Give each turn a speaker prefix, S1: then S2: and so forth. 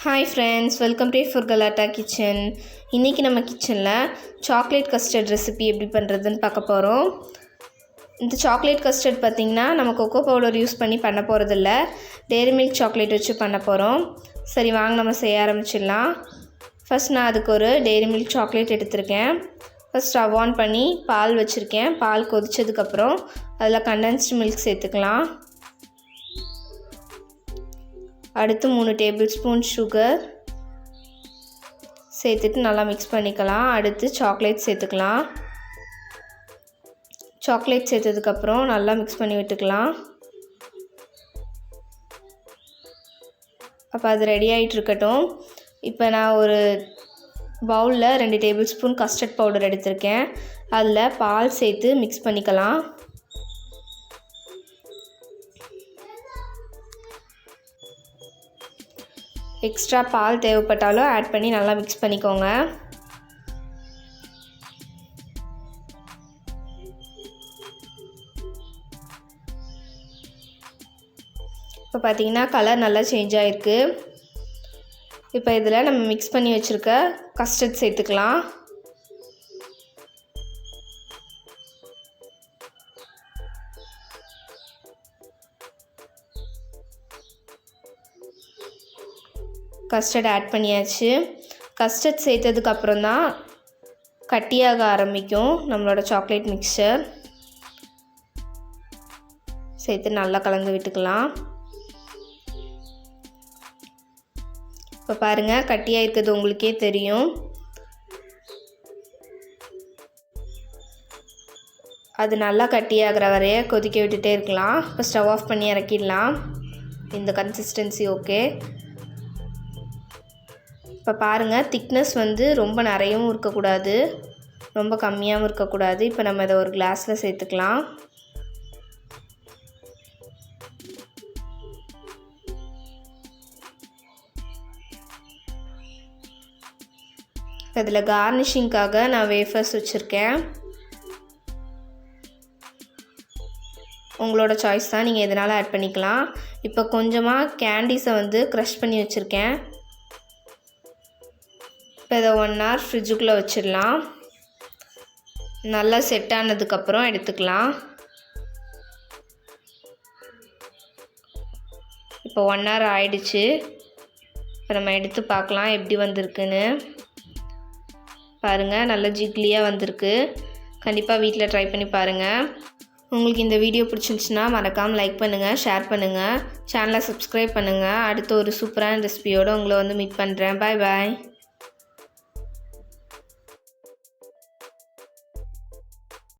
S1: Hi friends, welcome to Furgalata Kitchen. இன்னைக்கு நம்ம கிச்சன்ல சாக்லேட் கஸ்டர்ட் ரெசிபி எப்படி பண்றதுன்னு பார்க்க போறோம். இந்த சாக்லேட் கஸ்டர்ட் பாத்தீங்கன்னா நம்ம கோகோ பவுடர் யூஸ் பண்ணி பண்ண போறது இல்ல. டெய்ரி மில்க் சாக்லேட் வச்சு பண்ண போறோம். சரி வாங்க நம்ம செய்ய ஆரம்பிச்சிடலாம். ஃபர்ஸ்ட் நான் அதுக்கு ஒரு டெய்ரி மில்க் சாக்லேட் எடுத்துர்க்கேன். ஃபர்ஸ்ட் ஸ்டவ் ஆன் பண்ணி பால் வச்சிருக்கேன். பால் கொதிச்சதுக்கு அப்புறம் அதுல கண்டென்ஸ்ட் மில்க் சேர்த்துக்கலாம். அடுத்து 3 டேபிள்ஸ்பூன் சுகர் சேர்த்துட்டு நல்லா மிக்ஸ் பண்ணிக்கலாம். அடுத்து சாக்லேட் சேர்த்துக்கலாம். சாக்லேட் சேர்த்ததுக்கு அப்புறம் நல்லா மிக்ஸ் பண்ணி விட்டுக்கலாம். அப்ப அது ரெடி ஆயிட்டு இருக்கட்டும். இப்போ நான் ஒரு பவுல்ல 2 டேபிள்ஸ்பூன் கஸ்டர்ட் பவுடர் எடுத்துர்க்கேன். அதுல பால் சேர்த்து மிக்ஸ் பண்ணிக்கலாம். எக்ஸ்ட்ரா பால் தேவைப்பட்டாலும் ஆட் பண்ணி நல்லா மிக்ஸ் பண்ணிக்கோங்க. இப்போ பார்த்தீங்கன்னா கலர் நல்லா சேஞ்ச் ஆயிருக்கு. இப்போ இதில் நம்ம மிக்ஸ் பண்ணி வச்சுருக்க கஸ்டர்ட் சேர்த்துக்கலாம். கஸ்டர்ட் ஆட் பண்ணியாச்சு. கஸ்டர்ட் சேர்த்ததுக்கு அப்புறம் தான் கட்டியாக ஆரம்பிக்கும் நம்மளோட சாக்லேட் மிக்சர். சேர்த்து நல்லா கலந்து விட்டுக்கலாம். இப்போ பாருங்க கட்டியாக இருக்குது உங்களுக்கே தெரியும். அது நல்லா கட்டியாகிற வரைய கொதிக்க விட்டுட்டே இருக்கலாம். இப்போ ஸ்டவ் ஆஃப் பண்ணி இறக்கிடலாம். இந்த கன்சிஸ்டன்சி ஓகே. இப்போ பாருங்கள் திக்னஸ் வந்து ரொம்ப நிறையவும் இருக்கக்கூடாது, ரொம்ப கம்மியாகவும் இருக்கக்கூடாது. இப்போ நம்ம இதை ஒரு கிளாஸில் சேர்த்துக்கலாம். இதில் கார்னிஷிங்காக நான் வேஃபர்ஸ் வச்சுருக்கேன். உங்களோட சாய்ஸ் தான், நீங்கள் எதனால ஆட் பண்ணிக்கலாம். இப்போ கொஞ்சமாக கேண்டீஸை வந்து க்ரஷ் பண்ணி வச்சுருக்கேன். இப்போ இதை 1 hour ஃப்ரிட்ஜுக்குள்ளே வச்சிடலாம். நல்லா செட் ஆனதுக்கப்புறம் எடுத்துக்கலாம். இப்போ 1 hour ஆயிடுச்சு. இப்போ நம்ம எடுத்து பார்க்கலாம் எப்படி வந்திருக்குன்னு. பாருங்கள் நல்லா ஜிக்லியாக வந்திருக்கு. கண்டிப்பாக வீட்டில் ட்ரை பண்ணி பாருங்கள். உங்களுக்கு இந்த வீடியோ பிடிச்சிருந்துச்சுன்னா மறக்காமல் லைக் பண்ணுங்கள், ஷேர் பண்ணுங்கள், சேனலை சப்ஸ்கிரைப் பண்ணுங்கள். அடுத்து ஒரு சூப்பரான ரெசிபியோடு உங்களை வந்து மீட் பண்ணுறேன். பாய் பாய்.